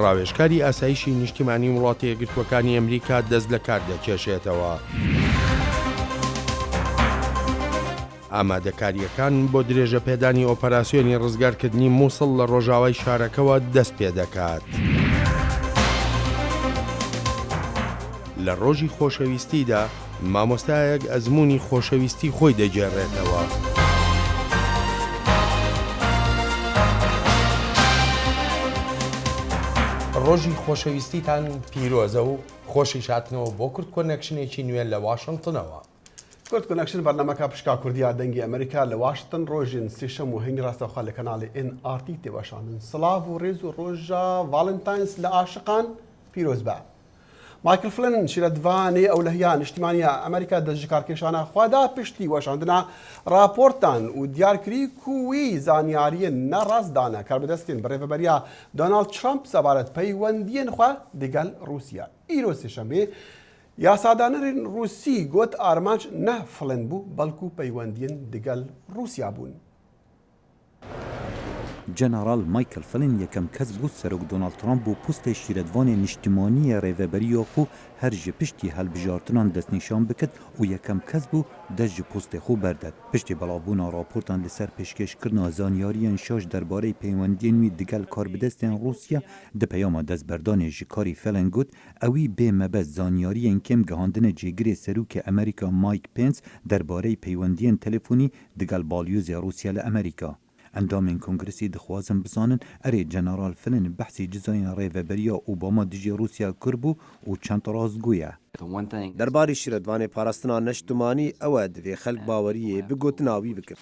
ڕاوێژکاری ئاسایشی نیشتیمانی وڵاتی یەکگرتووەکانی ئەمریکا دەست لە کار دەکێشێتەوە. ئامادەکاریەکان بۆ درێژە پێدانی ئۆپەراسیۆنی ڕزگارکردنی مووسڵ لە ڕۆژاوای شارەکەەوە دەست پێ دەکات. لە ڕۆژی خۆشەویستیدا مامۆستایەک ئەزموونی خۆشەویستی خۆی دەجێڕێتەوە. ڕۆژی خۆشەویستیتان پیرۆزە و خۆشی شاتنەوە بۆ کورد کۆنەکشنێکی نوێ لە واشنگتنەوە. کورد کۆنەکشن بەرنامەکە پشکا کوردیا دەنگی ئەمریکا لە واشنگتن ڕۆژین سێشەم و هەنگی ڕاستەوخوا لە کەناڵی NRT تێوەشاندن. سڵاو و ڕێز و ڕۆژە ڤالنتاینس لە عاشقان پیرۆز بە. مایکل فلن شیرەتڤانێ ئەولەهیا نیشتیمانیە ئەمریکا دەستژکارکێشانە خوادا پشتی وەشاندنا راپۆرتان و دیارکری کووی زانیاریە نەڕاستدانە کاربەدەستێن بە ڕێڤەبەریا دۆناڵد ترامپ سەبارەت پەیوەندیên خوا دەگەل رووسیا. ئیرۆ سێشەمبێ یاسادانەرên رووسی گوت ئارمانج نە فلن بوو بەڵکو پەیوەندیên دەگەل رووسیا بوون. جنرال مایکل فلن یەکەم کەس بوو سەرۆک دۆناڵد ترامپ بۆ پۆستێ شیرەتڤانێ نیشتیمانیە ڕێڤەبەریە خۆ هەر ji پشتی هەڵبژارتنان دەستنیشان بکرد و یەکەم کەس بوو دەست ji پۆستێ خۆ بەردەت. پشتی بەڵاوبوونا راپۆرتان لەسەر پێشکەشکردنا زانیاریان شاش دەربارەی پەیوەندیên wî digel کاربدەستên رووسیا di peyama destberdanê ji karî Felen got ewî bê mebez zanyariyên kêm gihandine cêgirê serokê Amerîka Mike Pence derbarەی peywendiyên telefonî digel balyozê Roosya li Amerîka. Endamên Kongresî dixwazin bizanin erê General Flynn behsî cizayên rêveberiya Obama dijî Roosya kir bû û çend rast goye. Derbarê şîretvanê parastina neştimanî ew e divê xelk baweriyê bi gotina wî bikir.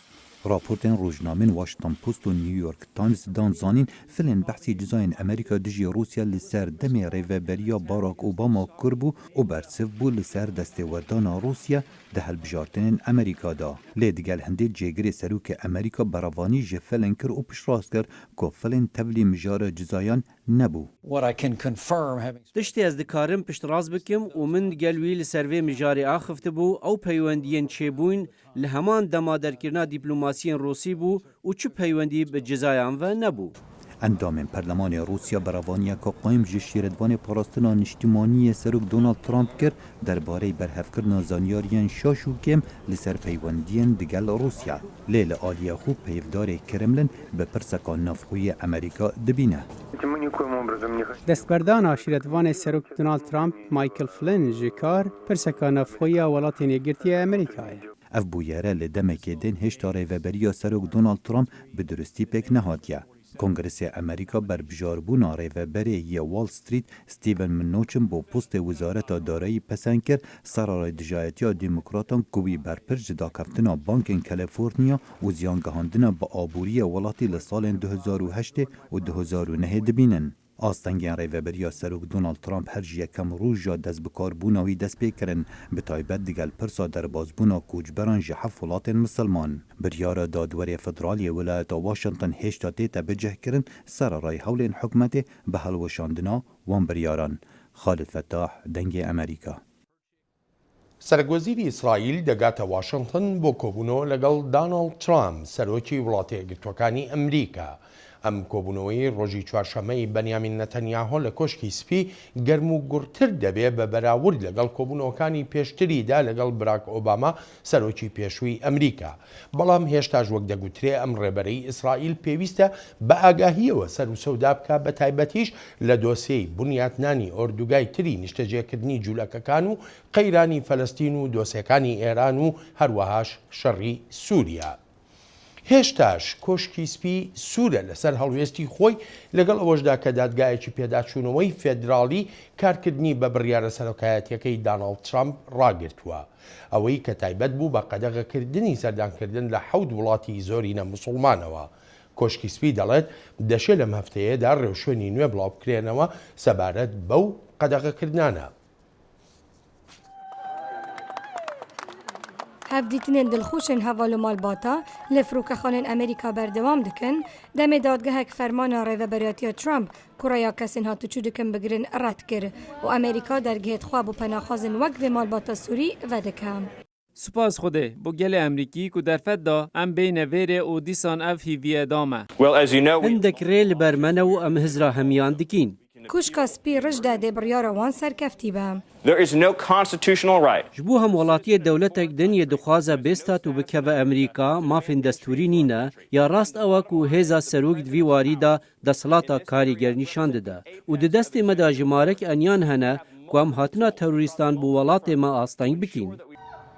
Raportên rojnamên Washington Post û New York Times dan zanîn Flynn behsî cizayên Amerîka dijî Roosya li ser demê rêveberiya Barack Obama kir bû û bersiv bû li ser destêwerdana Roosya di helbijartinên Amerîka da. Lê digel hindê cêgirê serokê Amerîka beravanî ji Flynn kir û piştrast kir ku Flynn tevlî mijara cizayan nebû. Tiştê ez dikarim piştrast bikim û min digel wî li ser vê mijarê axivtibû ew peywendiyên çêbûn li heman dema derkirina dîplomasiyên Rûsî bû û çi peywendî bi cizayan ve nebû. Endamên Perlemanê Roosya beravaniya Qayîm ji şîretvanê parastina niştimaniyê serok Donald Trump kir derbarەی berhevkirina zanyariyên şaş û kêm li ser peywendiyên digel Roosya. Lê li aliya xwe peyvdarê Kremlin bi pirseka navxweyî Amerîka dibîne. Destberdana şîretvanê serok Donald Trump Michael Flynn ji kar pirseka navxweya welatên Yekgirtiya Amerîkayê. Ev bûyere li demekê tên hêşta rêveberiya serok Donald Trump bi durustî pêk nehatiye. Kongresê Amerîka berbijarbûna rêveberê yê Wall Street Stephen Mnuchin bۆ postê Wizareta Darayî pesend kir serarê dijayetiya Demokratan ku wî berpir ji dakeftina bankên Kaliforniya û ziyangihandina bi aboriyê welatê li salên 2008 û 2009 dibînin. Astengên rêveberiya serok Donald Trump her ji yekem roja destbikarbûna wî dest pê kirin bi taybet digel pirsa derbasbûna koçberan ji heft welatên misilman. Biryara dadwerê federaliyê wilayeta Washington hêşta tête bicihkirin serarayê hewlên hikûmetê bi helweşandina wan biryaran. Xalid Fettah, Dengê Amerîka. سەرگۆزیری ئیسرائیل دەگاتە واشنگتن بۆ کۆبوونەوە لەگەڵ داناڵد ترامپ سەرۆکی وڵاتە یەکگرتووەکانی ئەمریکا. ئەم کۆبوونەوەی ڕۆژی چوارشەمەی بەنیامین نەتەنیاهۆ لە کۆشکی سپی گەرم و گورتر دەبێت بە بەراورد لەگەڵ کۆبوونەوەکانی پێشتریدا لەگەڵ براک ئۆباما سەرۆکی پێشووی ئەمریکا. بەڵام هێشتاش وەک دەگوترێ ئەم ڕێبەرەی ئیسرائیل پێویستە بە ئاگاهیەوە سەر و سەودا بکە بە تایبەتیش لە دۆسیەی بنیاتنانی ئۆردوگای تری نیشتەجێکردنی جوولەکەکان و قەیرانی فەلەستین و دۆسیەکانی ئێران و هەروەهاش شەڕی سووریا. هێشتاش کۆشکی سپی سوورە لەسەر هەڵوێستی خۆی لەگەڵ ئەوەشدا کە دادگایەکی پێداچوونەوەی فێدراڵی کارکردنی بە بڕیارە سەرۆکایەتیەکەی داناڵد ترامپ ڕاگرتووە. ئەوەی کە تایبەت بوو بە قەدەغەکردنی سەردانکردن لە 7 وڵاتی زۆرینە موسڵمانەوە. کۆشکی سپی دەڵێت دەشێت لەم هەفتەیەدا ڕێوشوێنی نوێ بڵاو بکرێنەوە سەبارەت بەو قەدەغەکردانە. هەفدیتنên dilxuşên heval û malbata li firûkexanên Amerîka berdewam dikin, demê dadgehek fermana rêveberiyatiya Trump ku raya kesên hatûçû dikin bigirin red kir û Amerîka dergehê xwe bû penaxwazên wek vê malbata Sûrî vedike. Spas Xwedê bo gelê Emrîkî ku derfet da em bêhne vêrê û dîsan ev hîviye dame. Hindek rê li ber me ne û em hizra hemiyan dikîn. کوشکە سپی ڕژدا دێ بڕیارەوان سەرکەفتی بە. There is no constitutional right. ji bo hemwelatiyê dewletek din yê dixwaze bêstat û bikeve Amerîka mafên destûrî nîne ya rast ewa ku hêza serok di vî warî da desthilata karîger nîşan dide û di destê me da ji marek eniyan hene ku em hatina terorîstan bi welatê me asteng bikîn.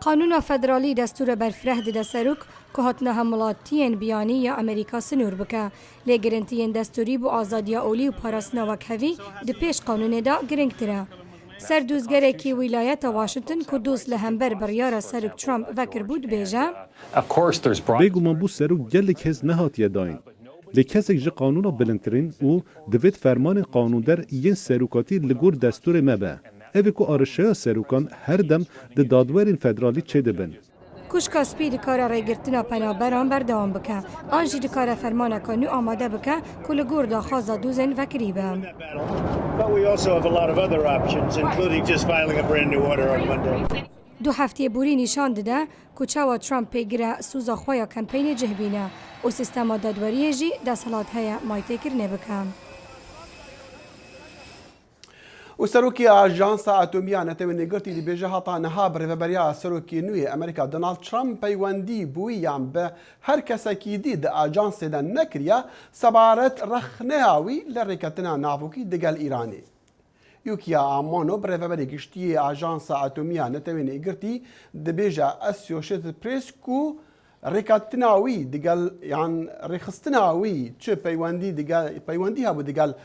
قانونا فدرالی دستور برفره دده سروک که هاتنه همولاتیین بیانی یا امریکا سنور بکه. لی گرنتیین دستوری بو آزادیا اولی و پاراسنا وکهوی ده پیش قانون دا گرنگ تره. سردوزگره کی ولایت واشنطن که دوست لهمبر بریار سروک ترامپ وکر بود بیجه. بێگومان بوو سەرۆک gelek hez nehatiye dayîn. Lê kesek ji qanûna bilindtirîn û divêt fermanên qanûndar yên serokatî li gor destûrê me be. Ev ê ku arişeya serokan her dem di dadwerên federalî çêdibin. کوشکا سپی دکاره ریگرتنا پنابران بردوام بکه. آنجی دکاره فرمانه کنو آماده بکه که لگور دا خوازا دوزن وکری به. دو هفته بوری نشان داده که چاوا ترامپ پیگیره سوزا خویا کمپین جهبینه و سیستم دادوریه جی دستهلات های مایته کرنه بکن. وسروكي أجانسا أتوميا نتوي نيجرتي دي بيجا هاتا نهاب ريفبريا سروكي نوي أمريكا دونالد ترامب بيواندي بويام به هر كسا كيدي د أجانسا دا نكريا سبارت رخنهاوي لريكتنا نافوكي دقال إيراني يوكيا آمانو بريفبري كشتي أجانسا أتوميا نتوي نيجرتي دي بيجا أسيوشيت بريسكو ريكتناوي دقال يعني ريخستناوي تشو بيواندي دقال بيواندي هابو دقال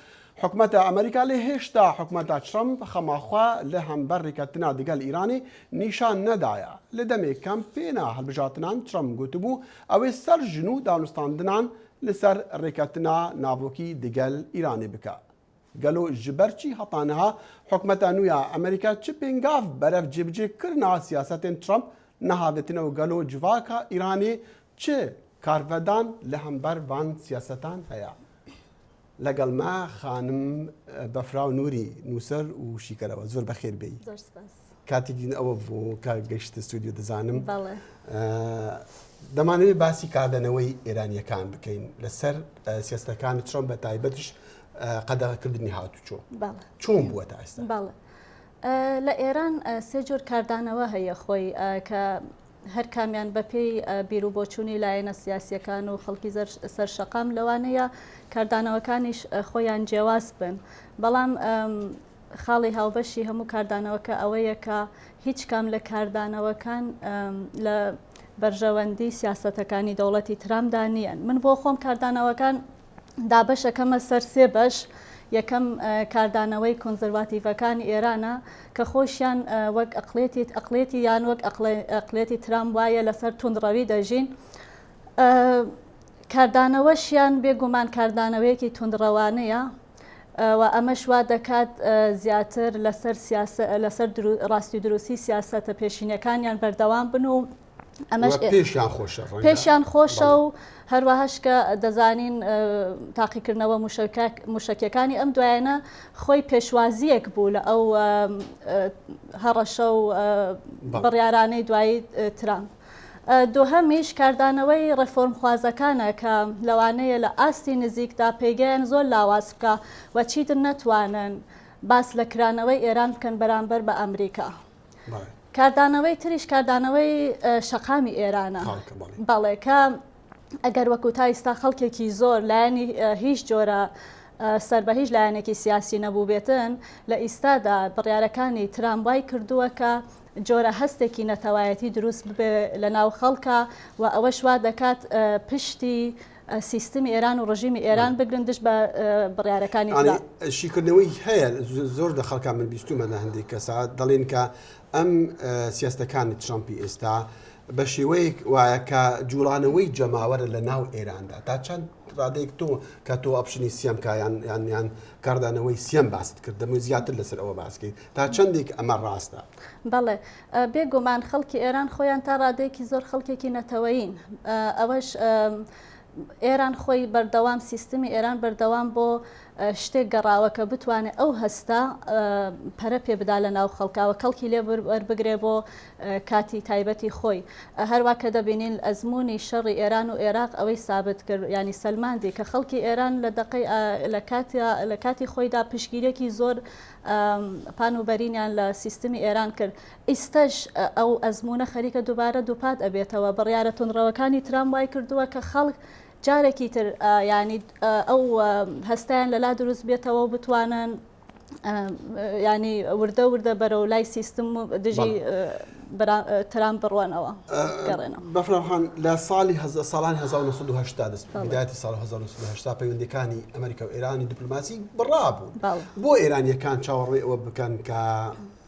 حكومة أمريكا لهشتا حكومة ترامب خماخوا لهم بركتنا دقال إيراني نشان ندايا لدمي كامبينا هالبجاتنان ترامب قوتبو أو سرجنو دانستاندنان لسر ركتنا نافوكي دقال إيراني بكا قالوا جبرشي هطانها حكومة نويا أمريكا تشيبينغاف برف جيبجي كرنا سياسة ترامب نهادتنا وقالوا جواكا إيراني تشي كارفدان لهم بربان سياستان هيا لەگەڵ ما خانم بەفراو نووری نووسەر و شیکەرەوە زۆر بەخێر بێی کاتێکی ئەوە بۆ کار گەشتە استودیۆ دەزانم دەمانەوێت باسی کاردنەوەی ئێرانیەکان بکەین لەسەر سیاستەکانی ترامپ بە تایبەتش قەدەغەکردنی هاتوچۆ چۆن بووە تا ئێستا لە ئێران سێ جۆر کاردانەوە هەیە خۆی کە هەر کامیان بەپێی بیرروبۆچوونی لایەنە سیاسیەکان و خەڵکی سەرشەقام لەوانەیە کاردانەوەکانیش خۆیان جیاواز بن بەڵام خاڵی هاوبەشی هەموو کاردانەوەکە ئەوەیە کە هیچ کام لە کاردانەوەکان لە بەرژەوەندی سیاسەتەکانی دەوڵەتی ترامپدا نیەن من بۆ خۆم کاردانەوەکان دابەشەکەمە سەر سێ بەش یەکەم کاردانەوەی کۆنزەرواتیڤەکانی ئێرانە کە خۆشیان وەک ئەقلێتی یان وەک ئەقلێتی ترامپ وایە لەسەر توندڕەوی دەژین کاردانەوەشیان بێگومان کاردانەوەیەکی توندڕەوانەیە و ئەمەش وا دەکات زیاتر لەسەر ڕاستی دروستی سیاسەتە پێشینەکانیان بەردەوام بن و ئەمەش پێشیان خۆشە و هەروەهاش کە دەزانین تاقیکردنەوە موشکیەکانی ئەم دوایانە خۆی پێشوازیەک بوو لە ئەو هەڕەشە و بڕیارانەی دوایی ترامپ دووهەمیش کاردانەوەی ڕێفۆرمخوازەکانە کە لەوانەیە لە ئاستی نزیکدا پێگەیان زۆر لاواز بکە و چیتر نەتوانن باس لە کرانەوەی ئێران بکەن بەرامبەر بە ئەمریکا کاردانەوەی تریش کاردانەوەی شەقامی ئێرانە بەڵێ کە ئەگەر وەکو تا ئێستا خەڵکێکی زۆر لایەنی هیچ جۆرە سەر بە هیچ لایەنێکی سیاسی نەبوو بێتن لە ئیستادا بڕیارەکانی ترامپ وای کردووە کە جۆرە هەستێکی نەتەوایەتی دروست ببێ لە ناو خەڵکە و ئەوەش وا دەکات پشتی سیستمی ئێران و ڕژیمی ئێران بگرندش بە بڕیارەکانی شیکردنەوەی هەیە زۆر لە خەڵکان من بیستومە لە هەندێک کەسا دەڵێن کە ئەم سیاستەکانی ترامپی ئێستا بە شێوەیەک وایە کە جوڵانەوەی جەماوەرە لە ناو ئێراندا تا چەند ڕادەیەک تۆ کە تۆ ئەپشنی سیەم یان کاردانەوەی سیەم باست کرد دەمووی زیاتر لەسەر ئەوە باسکەیت تا چەندێک ئەمە ڕاستە بەڵێ بێگومان خەڵکی ئێران خۆیان تا ڕادەیەکی زۆر خەڵکێکی نەتەوەیین ئەوەش ئێران خۆی بەردەوام سیستمی ئێران بەردەوام بۆ شتێک گەڕاوە کە بتوانێت ئەو هەستا پەرە پێ بدا لە ناو خەڵکاوە کەڵکی لێ وەربگرێ بۆ کاتی تایبەتی خۆی هەروە کە دەبینین ئەزمموی شەڕی ئێران و عێراق ئەوەی سابت کرد ینی سەلماندی کە خەڵکی ئێران لە کاتی خۆیدا پشگیرێکی زۆر پانوبەرینیان لە سیستمی ئێران کرد ئیستەش ئەو ئەزممونە خەریکە دووبارە دووپات ئەبێتەوە بڕیارە تونڕەوەکانی ترام وای کردووە کە خەڵک جارێکی تر ینی ئەو هەستیان لەلا دروست بێتەوە و بتوانن ینی وردە بەرە و لای سیستم دژی ترام بڕوانەوە گەڕێنەوە. بەفراخان لە ساڵانی 1970 دەست بدایەتی ساڵ 1970 پەیوەندیەکانی ئەمریکا و ئێرانی دیپلۆماسی بڕابوون بۆ ئێرانیەکان چاوەڕێ ئەوە بکەن کە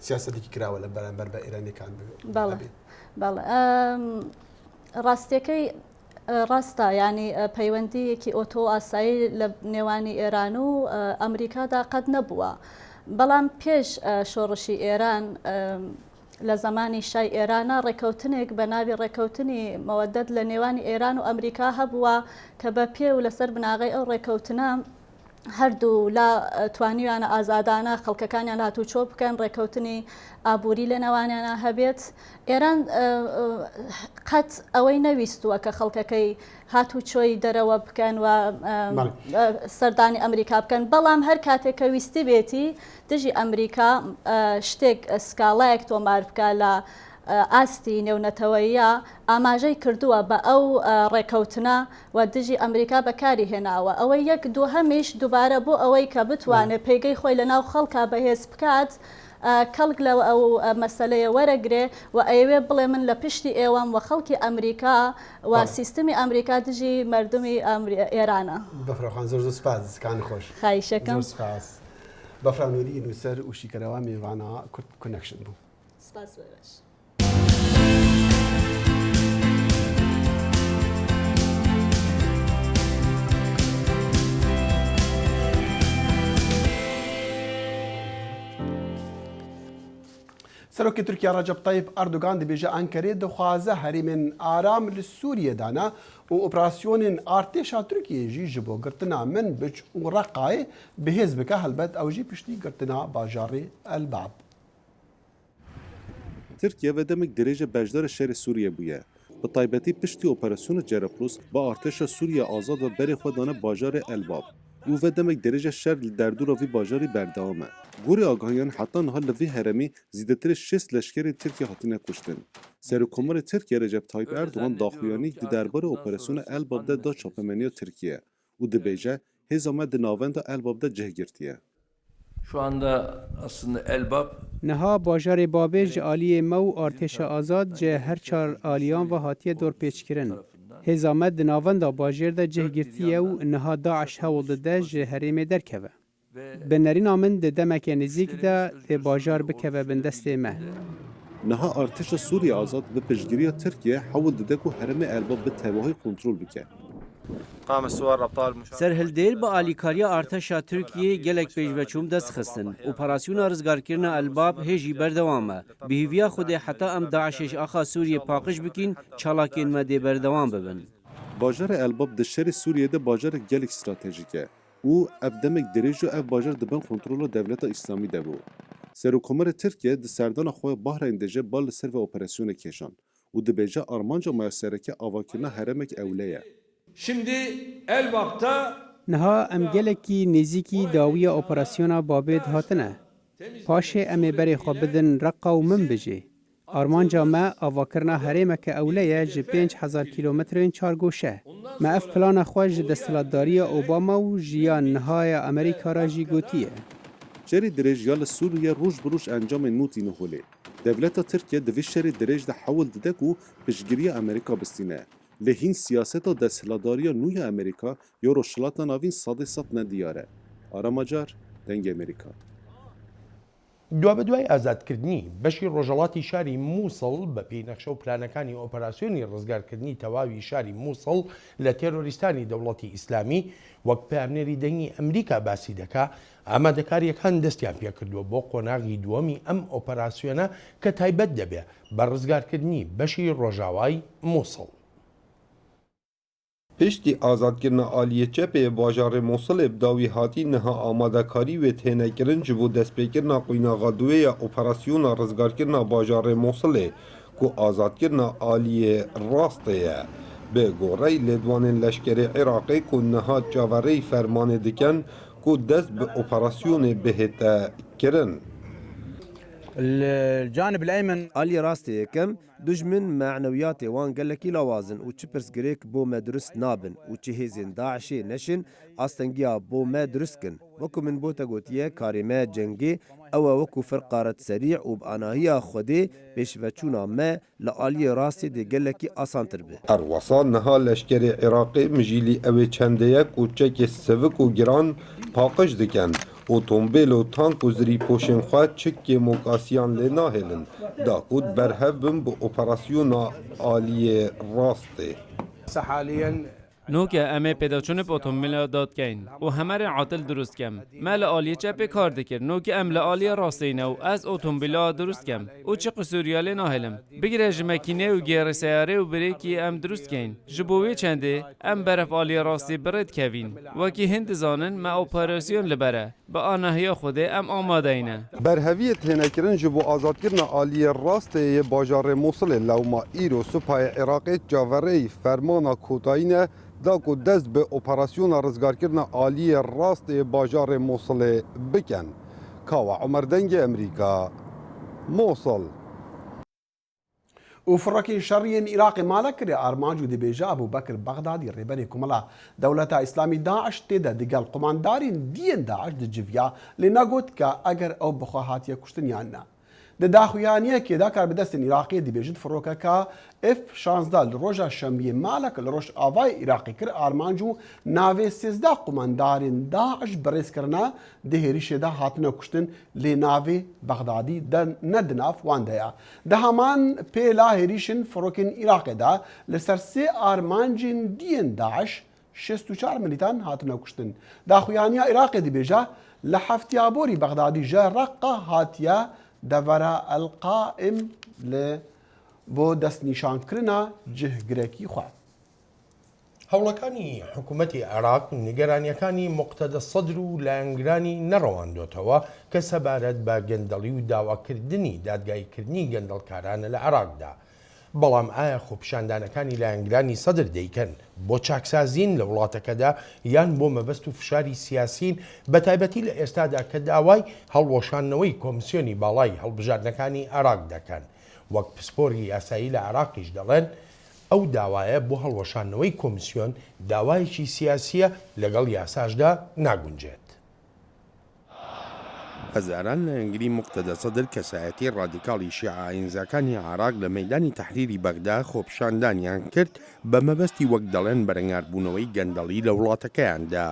سیاسەتێکی کراوە لە بەرامبەر بە ئێرانیەکان بەڵێ ڕاستیەکەی ڕاستە ینی پەیوەندیەکی ئۆتۆ ئاسایی لە نێوانی ئێران و ئەمریکادا قەت نەبووە بەڵام پێش شۆڕشی ئێران لە زمانی شای ئێرانە ڕێکەوتنێک بە ناوی ڕێکەوتنی مەوەدەت لە نێوانی ئێران و ئەمریکا هەبووە کە بە پێ و لەسەر بناغی ئەو ڕێکەوتنە هەردوو لە توانیوانە ئازادانە خەڵکەکانیان هاتوو چۆ بکەن ڕێکەوتنی ئابووری لە نێوانیانە هەبێت ئێران قەت ئەوەی نەویستووە کە خەڵکەکەی هاتوو چۆی دەرەوە بکەن و سەردانی ئەمریکا بکەن بەڵام هەر کاتێک کە ویستی بێتی دژی ئەمریکا شتێک سکاڵایەک تۆمار بکە لە ئاستی نێونەتەوەیە ئاماژەی کردووە بە ئەو ڕێکەوتنە و دژی ئەمریکا بەکاری هێناوە ئەوەی یەک دوو هەمیش دووبارە بۆ ئەوەی کە بتوانێت پێگەی خۆی لە ناو خەڵکا بەهێز بکات کەڵک لەوە ئەو مەسلەیە وەرەگرێ و ئەوێ بڵێ من لە پشتی ئێوەم و خەڵکی ئەمریکا و سیستمی ئەمریکا دژی مردمی ئێرانە. بەفراخان زۆر سپاسکان خۆش خایشەکەم بەفرانوری نووسەر و شیکەرەوە میێوانە کورد کۆنەکشن بوو. سپاس بەش. سەرۆکی تورکیا ڕەجەب تایب ئەردوگان دەبێژە ئەنکەرێ دەخوازە هەرێمێن ئارام لە سووریەدانا و ئۆپراسیۆنên ئارتێشا تورکیەژی ji bo girtina min biç û Reqayê bihêz bike helbet ew jî piştî girtina bajarê Elbab. Tirkiye ve demek derece bejdara şerê Sûriye bûye. Bi taybetî piştî operasyona Cerablusê ba artêşa Sûriye azad ve berê xwe dane bajarê Elbab. û ve demek derece şer li derdora vî bajarî berdewam e. Gorê agahiyan heta niha li vê heremê zîdetirê 6 leşkerên Tirkiye hatine kuştin. Serokkomarê Tirkiye Recep Tayyip Erdoğan daxuyanî di derbarê operasyona Elbab'de da çapemeniya Tirkiye û dibêje hêza me di navenda Elbab'de cih girtiye. Şu anda aslında Elbab Niha bajarê Babê ji aliyê me û artêşa azad ji her çar aliyan ve hatiye dorpêçkirin. Hêza me di navenda bajêr de cih girtiye û niha Daeş hewl dide ji herêmê derkeve. Bi nerîna min di demekê nêzik de tê bajar bikeve bin destê me. Niha artêşa Sûriye azad bi piştgiriya Tirkiye hewl dide ku herêmê Elbab bi tevahî kontrol bike. Serhildêr bi alîkariya artêşa Tirkiyê gelek pêşveçûm dest xistin. Operasyona rizgarkirina Elbab hêjî berdewam e. Bi hêviya Xwedê heta em Daişê ji axa Sûriye paqij bikîn, çalakên me dê berdewam bibin. Bajarê Elbab di şerê Sûriye'de bajarek gelek stratejîk e. û ev demek dirêj û ev bajar dibin kontrola Devleta İslamî de bû. Serokkomarê Tirkiye di serdana xwe Bahreyên de jê bal li ser vê operasyonê kêşan û dibêje armanca mayasereke avakirina heremek ewle ye. Şimdi Elbap'ta Niha em gelekî nêzîkî dawiya operasyona Babê hatine. Paşê em ê berê xwe bidin Reqa û min bijê. Armanca me avakirina herêmeke ewle ye ji 5000 kilometrên çargoşe. Me ev plana xwe ji desthilatdariya Obama û jiya nihaya Amerîka ra jî gotiye. Şerê dirêj ya li Sûriye roj bi roj encamên nû tîne holê. Devleta Tirkiye di vê şerê dirêj de hewl dide ku piştgiriya Amerîka bistîne. Lê hîn siyaseta desthilatdariya nû ya Amerîka ya Rojhilata navîn sadê sed nediyar e. Aramacar dengê Amerîka. دوای ئازادکردنی بەشی ڕۆژەڵاتی شاری مووسڵ بە پێی نەخشە و پلانەکانی ئۆپەراسیۆنی ڕزگارکردنی تەواوی شاری مووسڵ لە تێرۆریستانی دەوڵەتی ئیسلامی وەک پامنێری دەنگی ئەمریکا باسی دەکا ئامادەکاریەکان دەستیان پێکردووە بۆ قۆناغی دووەمی ئەم ئۆپەراسیۆنە کە تایبەت دەبێت بە ڕزگارکردنی بەشی ڕۆژاوای مووسڵ. پشتی آزادکردنا عالیه چپê bajarê Mosulê bi dawî hatî niha amadekarî wê tênekirin ji bo destpêkirina qûynaxa ya operasyona rizgarkirina bajarê Mosulê ku azadkirina aliyê rastê ye. Bi gorey lêdwanên leşkerê Iraqê ku niha çavereyî fermanê dikin ku dest bi operasyonê bihête kirin. الجانب الأيمن آلية راستي يكم دجمن معنوياتي وان قالكي لوازن و تشبرس جريك بو ما درست نابن و تشهيزين داعشي نشن أستنجيا بو ما درسكن وكو من بوتا قوتيه كاريمات جنجي أو وكو فرقارت سريع و بأناهيا خودي بيشفتشونا ما لآلية راستي دي قالكي آسان تربي أروصان نها لشكري عراقي مجيلي أوي چنديك و تشكي سفك و جران پاقش دكن اوتومبیل و تانک و زری پوشن خواهد چکی موکاسیان لینا هلن دا کود برهف بم با اپراسیون آلی راسته حاليا نوکه امه پیداچون به اتومبیل داد کن و همه را عاطل درست کم مال آلیه چپی کار دکر نوکه ام لآلیه راستینه و از اتومبیل درست کم او چه قصوریالی ناهلم بگیره جمکینه و گیر سیاره و بریکی ام درست کن جبوی چنده ام برف آلیه راستی برد کوین وکی هند زانن ما اپراسیون لبره با آنهی خوده ام آماده اینه برهویت هنکرن جبو آزادکرن آلی راسته باجار موصل لوما ایرو سپای عراقی جاوری فرمانا کوتاینه دا کو دست به اپراسیون رزگارکردن عالی راست باجار موصل بکن. کاوا عمر دنگ امریکا موصل. وفركي شرين عراقي مالك ارماجو دي بيجا ابو بكر بغدادي ريبري كملا دولة اسلامي داعش تدا دقال قماندارين دين داعش دجفيا لناقود كا اگر او بخواهات يكشتنيانا داخویانیه که دا کار به دست عراقی دی بیجد فروکه که F-16 لروجا شنبه مالک لروش آوای عراقی کر آرمانجو ناوی 13 قماندارین داعش برس کرنا دهریش دا هاتنا کشتن لی ناوی بغدادی دا ندناف واندیا دا همان پیلا هریشن فروکن عراقی دا لسرسی آرمانجین دین داعش 64 ملیتان هاتنا کشتن داخویانیه عراقی دی بیجا لحفتیابوری بغدادی جا رقا هاتیا دورا القائم بۆ دەست نیشانکردنا جهگرێکی خوا. هەوڵەکانی حکوومەتی عێراق نیگەرانیەکانی مقتەدە سەدر و لایەنگرانی نەڕەواندۆتەوە کە سەبارەت بە گەندەڵی و داواکردنی دادگایکردنی گەندەڵکارانە لە عێراقدا. بەڵام ئایا خۆپیشاندانەکانی لایەنگرانی سەدر دەیکەن بۆ چاکسازین لە وڵاتەکەدا یان بۆ مەبەست و فشاری سیاسین بە تایبەتی لە ئێستادا کە داوای هەڵوەشانەوەی کۆمسیۆنی باڵای هەڵبژاردنەکانی عێراق دەکەن وەک پسپۆری یاسایی لە عێراقیش دەڵێن ئەو داوایە بۆ هەڵوەشانەوەی کۆمسیۆن داوایەکی سیاسیە لەگەڵ یاساشدا ناگونجێت. هەزاران لە ئەنگری مقتەدە سەدر کەسایەتی ڕادیکاڵی شیعە ئینزاکانی عێراق لە مەیدانی تەحریری بەغدا خۆپیشاندانیان کرد بە مەبەستی وەک دەڵێن بەرەنگاربوونەوەی گەندەڵی لە وڵاتەکەیاندا.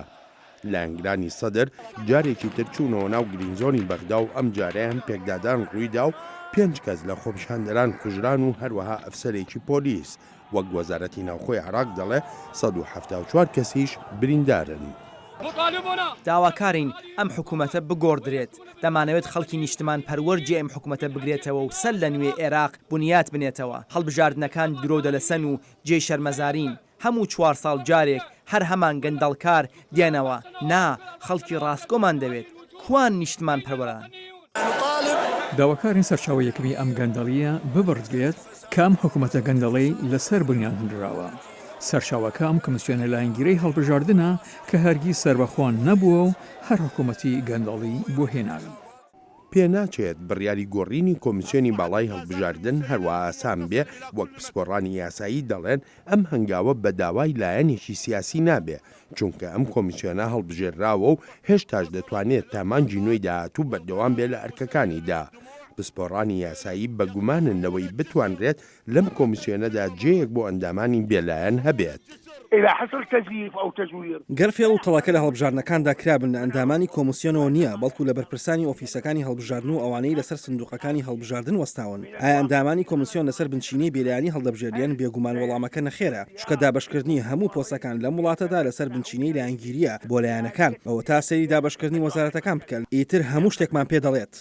لایەنگرانی سەدر جارێکی تر چوونەوە ناو گرینزۆنی بەغدا و ئەم جارەیان پێکدادان ڕوویدا و 5 کەس لە خۆپیشاندەران کوژران و هەروەها ئەفسەرێکی پۆلیس وەک وەزارەتی ناوخۆی عێراق دەڵێ 174 کەسیش بریندارن. داواکارین ئەم حکوومەتە بگۆڕدرێت دەمانەوێت خەڵکی نیشتمان پەروەرجی ئەم حکوومەتە بگرێتەوە و سەر لە نوێ عێراق بنیات بنێتەوە هەڵبژاردنەکان درۆ دەلەسەن و جێ شەرمەزارین هەموو 4 ساڵ جارێک هەر هەمان گەندەڵکار دێنەوە نا خەڵکی ڕاستگۆمان دەوێت کوان نیشتمان پەروەران. داواکارین سەرچاوەیەکەوی ئەم گەندەڵیە ببڕدرێت کام حکوومەتە گەندەڵی لەسەر بنیان هەندراوە. سەرچاوەکە ئەم کۆمسیۆنە لایەنگیرەی هەڵبژاردنە کە هەرگیز سەربەخۆان نەبووە و هەر حکوومەتی گەندەڵی بۆ هێناوی. پێناچێت بڕیاری گۆڕینی کۆمیسیۆنی باڵای هەڵبژاردن هەروە ئاسان بێ وەک پسپۆڕانی یاسایی دەڵێن ئەم هەنگاوە بە داوای لایەنێکی سیاسی نابێ چونکە ئەم کۆمیسیۆنە هەڵبژێراوە و هێشتاش دەتوانێت تامانجی نوێی داهاتوو بەردەوام بێ لە ئەرکەکانیدا. پسپۆڕانی یاسایی بەگوماننەوەی بتوانرێت لەم کۆمیسیۆنەدا جێیەک بۆ ئەندامانی بێلایەن هەبێت. إذا حصل تزييف أو تزوير گەرفێڵ و تەڵاکە لە هەڵبژاردنەکاندا کرابن لە ئەندامانی کۆمسیۆنەوە نییە بەڵکو لە بەرپرسانی ئۆفیسەکانی هەڵبژاردن و ئەوانەی لەسەر سندوقەکانی هەڵبژاردن وەستاون ئایا ئەندامانی کۆمسیۆن لەسەر بنچینەی بێلایانی هەڵدەبژێریان بێگومان وەڵامەکە نەخێرە چکە دابەشکردنی هەموو پۆستەکان لەم وڵاتەدا لەسەر بنچینەی لایەنگیریە بۆ لایەنەکان ئەوە تا سەیری دابەشکردنی وەزارەتەکان بکەن ئیتر هەموو شتێکمان پێ دەڵێت.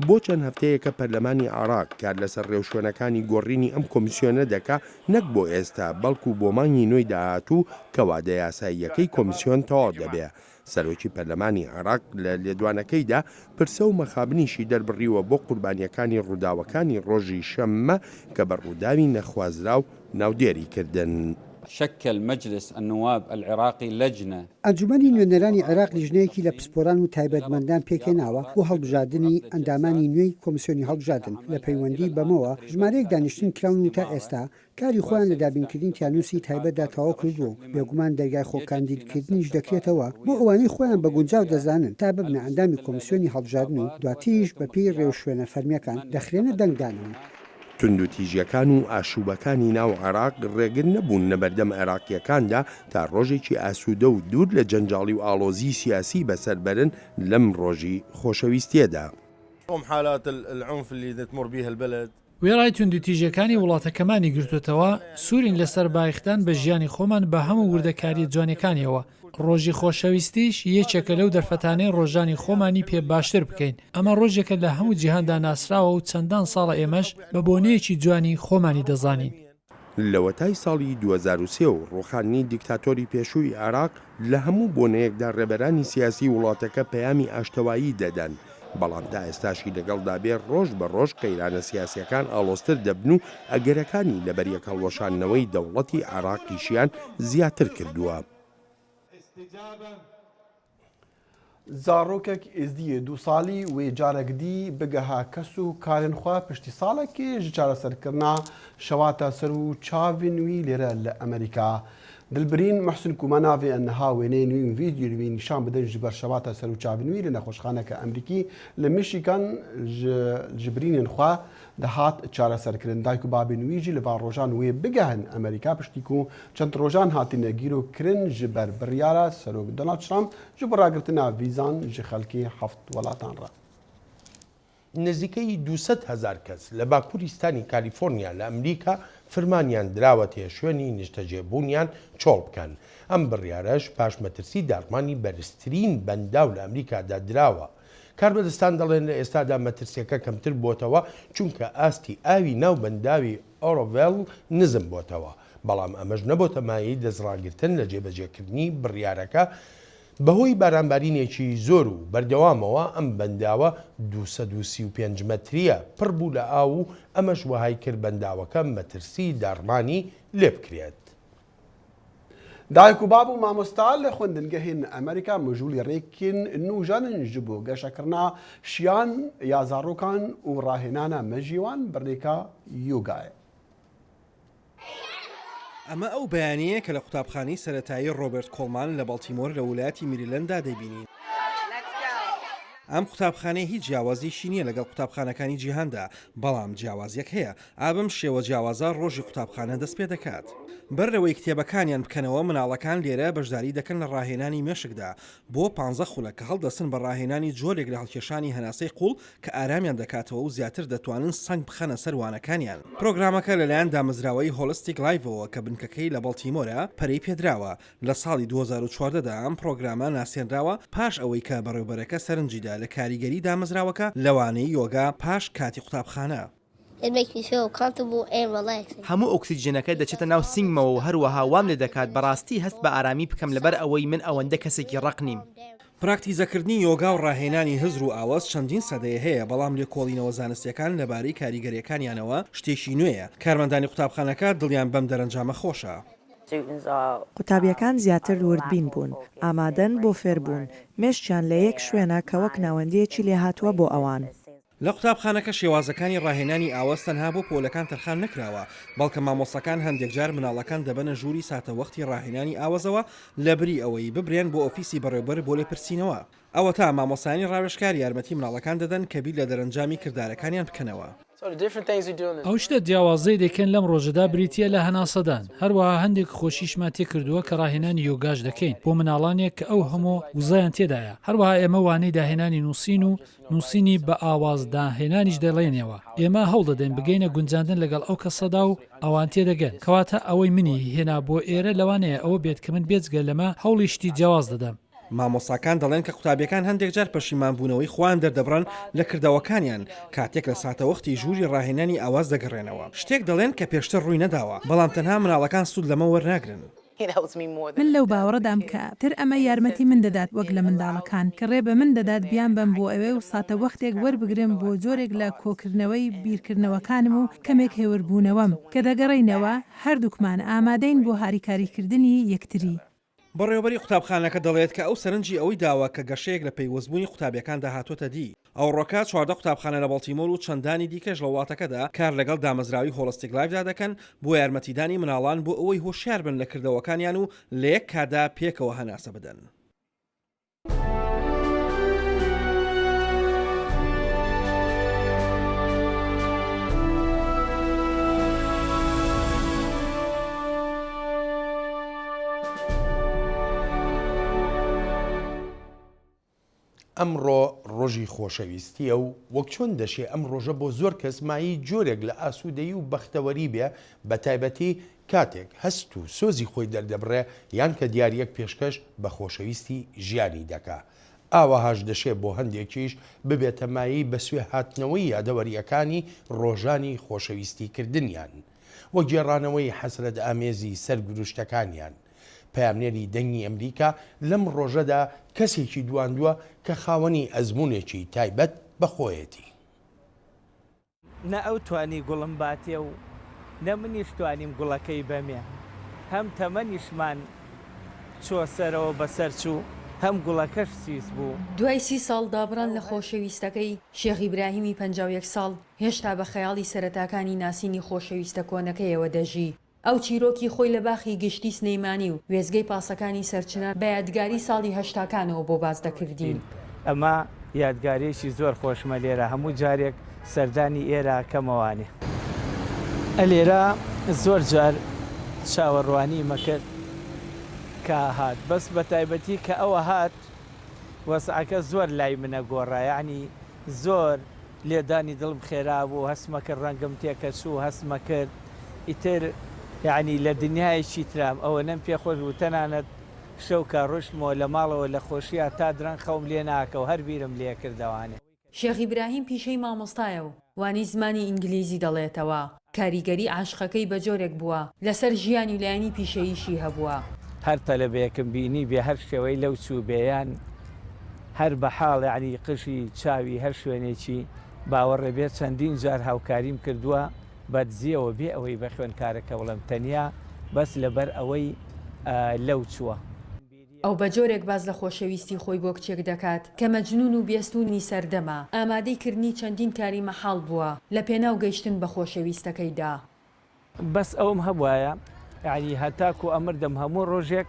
بۆ چەند هەفتەیەکە پەرلەمانی عێراق کار لەسەر ڕێوشوێنەکانی گۆڕینی ئەم کۆمیسیۆنە دەکا نەک بۆ ئێستا بەڵکو بۆ مانگی نوێی داهاتوو کە وادە یاساییەکەی کۆمیسیۆن تەواو دەبێ. سەرۆکی پەرلەمانی عێراق لە لێدوانەکەیدا پرسە و مەخابنیشی دەربڕیوە بۆ قوربانیەکانی ڕووداوەکانی ڕۆژی شەممە کە بە ڕووداوی نەخوازرا و ناودێری کردن. شكل مجلس النواب العراقي لجنة ئەنجومەنی نوێنەرانی عێراق لیژنەیەکی لە پسپۆران و تایبەتمەندان پێکێناوە بۆ هەڵبژاردننی ئەندامانی نوێی کۆمیسیۆنی هەڵبژاردن لە پەیوەندی بەمەوە ژمارەیەک دانیشتن کراون و تا ئێستا کاری خۆیان لە دابینکردنی تیانوسی تایبەتدا تەواو کردووە بێگومان دەرگای خۆکاندیدکردنیش دەکرێتەوە بۆ ئەوانەی خۆیان بە گونجاو دەزانن تا ببنە ئەندامی کۆمیسیۆنی هەڵبژاردن و دواتیش بەپێی ڕێوشوێنە فەرمیەکان دەخرێنە دەنگدانەوە. تونند و تیژیەکان و ئاشوبەکانی ناو عێراق ڕێگر نەبوون لەبەردەم عێراقیەکاندا تا ڕۆژێکی ئاسوودە و دوور لە جەنجاڵی و ئاڵۆزی سیاسی بەسەربەرن لەم ڕۆژی خۆشەویستیەدا. وێڕای توندوتیژەکانی وڵاتەکەمانی گرتوتەوە سوورین لەسەر بايختان بە ژیانی خۆمان بە هەموو وردەکاری جوانەکانیەوە. ڕۆژی خۆشەویستیش یەکێکە لەو دەرفەتانەی ڕۆژانی خۆمانی پێ باشتر بکەین. ئەمە ڕۆژێکە لە هەموو جیهاندا ناسراوە و چەندان ساڵە ئێمەش بە بۆنەیەکی جوانی خۆمانی دەزانین. لەوەتای ساڵی 2023 و ڕوخانی دیکتاتۆری پێشووی عێراق لە هەموو بۆنەیەکدا ڕێبەرانی سیاسی وڵاتەکە پەیامی ئاشتەوایی دەدەن. بەڵام تا ئێستاشی لەگەڵدا بێ ڕۆژ بە ڕۆژ قەیرانە سیاسیەکان ئاڵۆستر دەبن و ئەگەرەکانی لەبەر یەکەڵوەشاندنەوەی دەوڵەتی عێراقیشیان زیاتر کردووە. زارۆکێک ئێزدیە 2 ساڵی وێ جارێکدی بگەها کەس و کارێنخوا پشتی ساڵێکی ji چارەسەرکردنا شەواتە سەر و چاوی نوی لێرە لە ئەمریکا. دلبرین محسن کوماناوێ ئەنها وێنەی نوین ڤیدیۆ نوین نیشان بدەن ji ber şewata ser û çavînwî li nexweşxaneke Emerîkî li Michigan ji birînên xwe dihat çareserkirin. Dayk û babên wî jî li van rojan wê bigehin Emerîka piştî ku çend rojan hatine gîrokirin ji ber biryara Serok Donald Trump ji bo ragirtina vîzan ji xelkê heft welatan re. نزیکەی 200,000 کەس لە باکووریستانی کالیفۆرنیا لە ئەمریکا فرمانیان دراوەتێ شوێنی نیشتەجێبوونیان چۆڵ بکەن. ئەم بڕیارەش پاش مەترسی داڕمانی بەرزترین بەنداو لە ئەمریکادا دراوە. کاربەدەستان دەڵێن لە ئێستادا مەترسیەکە کەمتر بۆتەوە چونکە ئاستی ئاوی ناو بەنداوی ئۆرۆڤێڵ نزم بۆتەوە. بەڵام ئەمەش نەبۆتە مایەی دەستڕاگرتن لە جێبەجێکردنی بڕیارەکە بەهۆی بارانبارینێکی زۆر و بەردەوامەوە ئەم بەنداوە 235 مەتریە پڕ بوو لە ئاو و ئەمەش وەهای کرد بەنداوەکە مەترسی داڕمانی لێ بکرێت. دایک و باب و مامۆستا لە خوێندنگەهێن ئەمریکا مژوولی ڕێکین نوژانن ji بۆ گەشەکردنا شیان یا زارۆکان و ڕاهێنانە مەژیوان بڕێکا یۆگایە. ئەمە ئەو بەیانەیە کە لە قوتابخانەی سەرەتایی ڕۆبرت کۆڵمان لە باڵتیمۆر لە ویلایەتی میریلەنددا دەبینین. ئەم قوتابخانەی هیچ جیاوازیشی نییە لەگەڵ قوتابخانەکانی جیهاندا، بەڵام جیاوازیەک هەیە. ئابم شێوە جیاوازە ڕۆژی قوتابخانە دەست پێ دەکات. بەرەوەی کتێبەکانیان بکەنەوە مناڵەکان لێرە بەشداری دەکەن لە ڕاهێنانی مێشکدا بۆ 15 خولە کە هەڵدەستن بە ڕاهێنانی جۆرێک لە هەڵکێشانی هەناسەی قوڵ کە ئارامیان دەکاتەوە و زیاتر دەتوانن سنگ بخەنە سەروانەکانیان. پرۆگرامەکە لەلایەن دامەزراوەی هۆلستیک لایڤەوە کە بنکەکەی لە باڵتیمۆرە پەرەی پێدراوە. لە ساڵی 2014دا ئەم پرۆگرامە ناسێنراوە پاش ئەوەی کە بەڕێوەبەرەکە سەرنجیدا لە کاریگەری دامەزراوەکە لەوانەی یۆگا پاش کاتی قوتابخانە. هەموو ئۆکسیجنەکە دەچێتە ناو سنگمەوە و هەروەها وام لێ دەکات بەڕاستی هەست بە ئارامی بکەم لەبەر ئەوەی من ئەوەندە کەسێکی ڕق نیم. پراکتیزەکردنی یۆگا و ڕاهێنانی هزر و ئاواز چەندین سەدەیە هەیە، بەڵام لێکۆڵینەوە زانستیەکان لەبارەی کاریگەریەکانیانەوە شتێکی نوێیە. کارمەندانی قوتابخانەکە دڵیان بەم دەرەنجامە خۆشە. قوتابیەکان زیاتر وردبین بوون، ئامادەن بۆ فێربوون، مێشتیان لە یەک شوێنە کە وەک ناوەندیەکی لێهاتووە بۆ ئەوان. لە قوتابخانەکە شێوازەکانی ڕاهێنانی ئاواز تەنها بۆ پۆلەکان تەرخان نکراوە، بەڵکە مامۆستەکان هەندێک جار مناڵەکان دەبەنە ژووری ساتەوەختی ڕاهێنانی ئاوازەوە لە بری ئەوەی ببرێن بۆ ئۆفیسی بەڕێوەبەر بۆ لێپرسینەوە. ئەوە تا مامۆستانی ڕاوێژکار یارمەتی مناڵەکان دەدەن کە بیر لە دەرەنجامی کردارەکانیان بکەنەوە. ئەو شتە جیاوازەی دەکەن لەم ڕۆژەدا بریتە لە هەناسەدان. هەروەها هەندێک خۆشیشمان تێ کردووە کە ڕاهێنانی یۆگاش دەکەین بۆ مناڵانێک کە ئەو هەموو وزایان تێدایە. هەروەها ئێمە وانەی داهێنانی نووسین و نووسینی بە ئاوازداهێنانیش دەڵێنەوە. ئێمە هەوڵ دەدەین بگەینە گونجاندن لەگەڵ ئەو کەسەدا و ئەوان تێدەگەن. کەواتە ئەوەی منی هێنا بۆ ئێرە لەوانەیە ئەوە بێت کە من بێجگە لەمە هەوڵی شتی جیاواز دەدەم. مامۆساکان دەڵێن کە قوتابیەکان هەندێک جار پەشیمانبوونەوەی خوان دەردەبڕن لە کردەوەکانیان کاتێک لە ساتەوەختی ژووری ڕاهێنانی ئاواز دەگەڕێنەوە شتێک دەڵێن کە پێشتر ڕووی نەداوە بەڵام تەنها مناڵەکان سوود لەمە وەرناگرن. من لەو باوەڕەدام کە تر ئەمە یارمەتی من دەدات وەک لە منداڵەکان کە ڕێ بە من دەدات بیان بم بۆ ئەوێ و ساتە وەختێک وەربگرم بۆ جۆرێک لە کۆکردنەوەی بیرکردنەوەکانم و کەمێک هێوربوونەوەم کە دەگەڕینەوە هەردووکمان ئامادەین بۆ هاریکاریکردنی یەکتری. بەڕێوەبەری قوتابخانەکە دەڵێت کە ئەو سەرنجی ئەوەی داوە کە گەشەیەک لە پەیوەستبوونی قوتابیەکان داهاتۆتە دی. ئەو ڕۆکە 14 قوتابخانە لە بەڵتیمۆر و چەندانی دیکەش لە وڵاتەکەدا کار لەگەڵ دامەزراوی هۆڵستیک لایفدا دەکەن بۆ یارمەتیدانی مناڵان بۆ ئەوەی هۆشیار بن لە کردەوەکانیان و لە یەک کادا پێکەوە هەناسە بدەن. ئەمڕۆ ڕۆژی خۆشەویستیە و وەک چۆن دەشێ ئەم ڕۆژە بۆ زۆر کەس مایی جۆرێک لە ئاسوودەیی و بەختەوەری بێ بە تایبەتی کاتێک هەست و سۆزی خۆی دەردەبڕێ یان کە دیارەک پێشکەش بە خۆشەویستی ژیانی دەکا. ئاوەهاش دەشێ بۆ هەندێکیش ببێتە مایی بە سوێ هاتنەوەی یادەوەریەکانی ڕۆژانی خۆشەویستیکردنیان وە گێڕانەوەی حەسرەت ئامێزی سەرگروشتەکانیان. پامنێری دەنگی ئەمریکا لەم ڕۆژەدا کەسێکی دواندووە کە خاوەنی ئەزمونێکی تایبەت بەخۆیەتی. نە ئەو توانی گوڵم باتێ و نە منیش توانیم گوڵەکەی بەمێ هەم تەمەنیشمان چۆ سەرەوە بەسەر چوو هەم گوڵەکەش سیس بوو. دوای 30 ساڵ دابڕان لە خۆشەویستەکەی شێخ ئیبراهیمی 51 ساڵ هێشتا بە خەیاڵی سەرەتاکانی ناسینی خۆشەویستە کۆنەکەیەوە دەژی. ئەو چیرۆکی خۆی لە باخی گشتی سنەیمانی و وێزگەی پاسەکانی سەرچنە بە یادگاری ساڵی هەشتاکانەوە بۆ باز دەکردین. ئەمە یادگارێکی زۆر خۆشمە لێرە هەموو جارێک سەردانی ئێرە کەمەوانێ. ئەلێرە زۆر جار چاوەڕوانی مەکرد کە هات بەس بە تایبەتی کە ئەوە هات وەسعەکە زۆر لای منە گۆڕایانی زۆر لێدانی دڵم خێرا بوو هەستمە کرد ڕەنگم تێکە چوو هەستمە کرد ئیتر یعنی لە دنیایەکی ترام ئەوە نەم پێخۆش و تەنانەت شەوکە ڕۆشتمەوە لە ماڵەوە لە خۆشیە تا درەنگ خەوم لێ ناکە و هەر بیرم لێ کردەوانێ. شێخ ئیبراهیم پیشەی مامۆستایە و وانی زمانی ئینگلیزی دەڵێتەوە. کاریگەری عاشقەکەی بە جۆرێک بووە لەسەر ژیانی لایەنی پیشەییشی هەبووە. هەر تەلەبەیەکم بینی بێ هەر شێوەی لەو چوو بێیان هەر بە حاڵ یعنی قشی چاوی هەر شوێنێکی باوەڕێ بێت چەندین جار هاوکاریم کردووە بەدزیەوە بێ ئەوەی بە خوێنکارەکە وڵم تەنیا بەس لەبەر ئەوەی لەو چووە. ئەو بە جۆرێک باز لە خۆشەویستی خۆی بۆ کچێک دەکات کە مەجنون و بێستونی سەردەما ئامادەی کردنی چەندین کاری مەحاڵ بووە لە پێناو گەیشتن بە خۆشەویستەکەیدا. بەس ئەوم هەبوایە یعنی هەتاکو ئەمردەم هەموو ڕۆژێک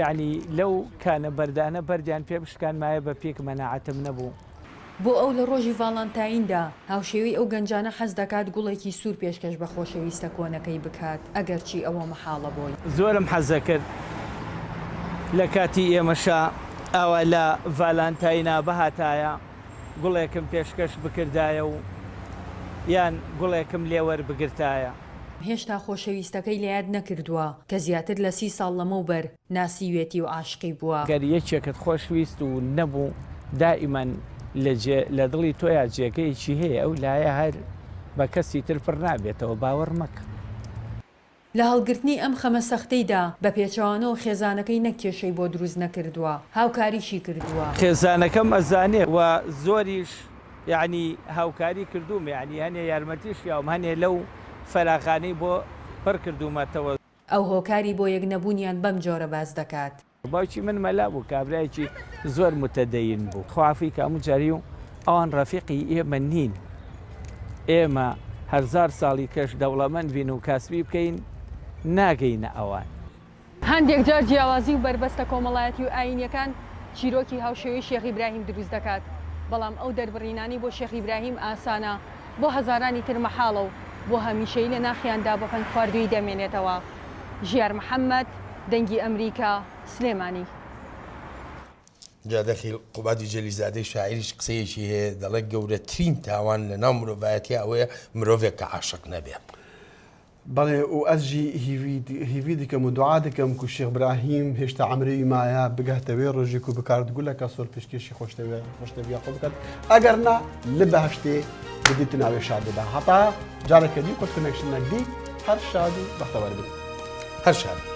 یعنی لەو کانە بەردانە بەردیان پێ بشکان مایە بە پێک مەناعەتم نەبوو. بۆ ئەو لە ڕۆژی ڤاڵانتایندا هاوشێوەی ئەو گەنجانە حەز دەکات گوڵێکی سوور پێشکەش بە خۆشەویستە کۆنەکەی بکات ئەگەرچی ئەوە مەحاڵە بۆی. زۆرم حەزە کرد لە کاتی ئێمەشا ئەوە لە ڤالانتاینا بەهاتایە گوڵێکم پێشکەش بکردایە و یان گوڵێکم لێوەر بگرتایە. هێشتا خۆشەویستەکەی لە یاد نەکردووە کە زیاتر لە 30 ساڵ لەمەوبەر ناسیوێتی و عاشقی بووە. گەر یەکێکت خۆشویست و نەبوو دائیمەن لە دڵی تۆیان جێگەیەکی هەیە ئەو لایە هەر بە کەسی تر پڕ نابێتەوە باوەڕ مەکە. لە هەڵگرتنی ئەم خەمە سەختەیدا بە پێچەوانەوە خێزانەکەی نەکێشەی بۆ دروست نەکردووە هاوکاریشی کردووە. خێزانەکەم ئەزانێ و زۆریش یعنی هاوکاری کردوم یعنی هەنێ یارمەتیش یاوم هەنێ لەو فەراخانەی بۆ پڕ کردومەتەوە. ئەو هۆکاری بۆ یەک نەبوونیان بەم جۆرە باز دەکات. باوکی من مەلا بوو کابرایکی زۆر متەدەین بوو خوافی کامو جاری و ئەوان ڕەفیقی ئێمە نین ئێمە هەزار ساڵی کەش دەوڵەمەند بین و کاسبی بکەین ناگەینە ئەوان. هەندێک جار جیاوازی و بربەستە کۆمەڵایەتی و ئاینیەکان چیرۆکی هاوشێوەی شێخ ئیبراهیم دروست دەکات بەڵام ئەو دەربڕینانی بۆ شێخ ئیبراهیم ئاسانە بۆ هەزارانی تر مەحاڵە و بۆ هەمیشەی لە ناخیاندا بە فەن خواردووی دەمێنێتەوە. ژیار محەممەد دەنگی ئەمریکا سلێمانی. جادەخی قوباتی جەلیزادەی شاعریش قسەیەکی هەیە دەڵێت گەورەترین تاوان لە ناو مرۆڤایەتی ئەوەیە مرۆڤێک کە عاشق نەبێت. بەڵێ و ئەسجی هیوی دکەم و دوعا دەکەم و شێخ براهیم هێشتا عمری مایە بگاتەوێ ڕۆژێک و بکاردگولەکە سۆر پێشکێشی خۆشتەوی خۆ بکات ئەگەر نا لە بەهشتێ بدیت ناوێ شادەدا هەتا جارەکە دی کۆت کنێکشن نەکدی هەر شاد و بەختەوەر بن هەر شاد.